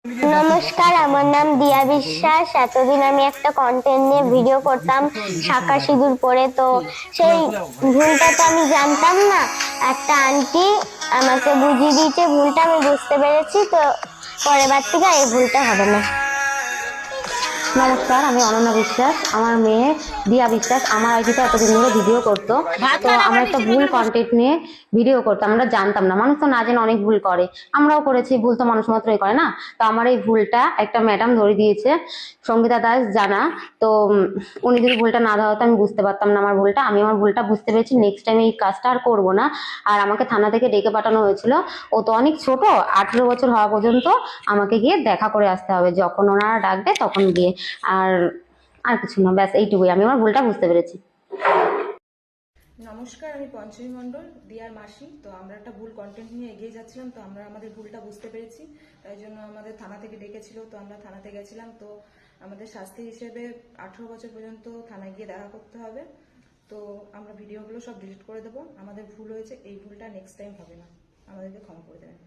নমস্কার, আমার নাম দিয়া বিশ্বাস। এতদিন আমি একটা কন্টেন্ট নিয়ে ভিডিও করতাম শাঁখা সিঁদুর পরে। তো সেই ভুলটা তো আমি জানতাম না। একটা আন্টি আমাকে বুঝিয়ে দিয়েছে, ভুলটা আমি বুঝতে পেরেছি। তো পরের বার থেকে এই ভুলটা হবে না। নমস্কার, আমি অনন্যা বিশ্বাস। আমার মেয়ে দিয়া বিশ্বাস আমার আইডিতে এতদিন ধরে ভিডিও করতো। তো আমরা একটা ভুল কন্টেন্ট নিয়ে ভিডিও করতাম, আমরা জানতাম না। মানুষ তো না জেনে অনেক ভুল করে, আমরাও করেছি। ভুল তো মানুষ মাত্রই করে না। তো আমার এই ভুলটা একটা ম্যাডাম ধরে দিয়েছে, সঙ্গীতা দাস জানা। তো উনি যদি ভুলটা না ধরাতো আমি বুঝতে পারতাম না আমার ভুলটা। আমি আমার ভুলটা বুঝতে পেরেছি, নেক্সট টাইম এই কাজটা আর করবো না। আর আমাকে থানা থেকে ডেকে পাঠানো হয়েছিল। ও তো অনেক ছোট, 18 বছর হওয়া পর্যন্ত আমাকে গিয়ে দেখা করে আসতে হবে, যখন ওনারা ডাকবে তখন গিয়ে। আর আর কিছু না, ব্যাস এইটুকুই। আমি আমার ভুলটা বুঝতে পেরেছি। নমস্কার, আমি পঞ্চমী মণ্ডল, দিয়ার মাসি। তো আমরা একটা ভুল কন্টেন্ট নিয়ে এগিয়ে যাচ্ছিলাম। তো আমরা আমাদের ভুলটা বুঝতে পেরেছি, তাই জন্য আমাদের থানা থেকে ডেকেছিল। তো আমরা থানাতে গেছিলাম। তো আমাদের শাস্তি হিসেবে 18 বছর পর্যন্ত থানায় গিয়ে দেখা করতে হবে। তো আমরা ভিডিওগুলো সব ডিলিট করে দেবো। আমাদের ভুল হয়েছে, এই ভুলটা নেক্সট টাইম হবে না, আমাদেরকে ক্ষমা করে দেবেন।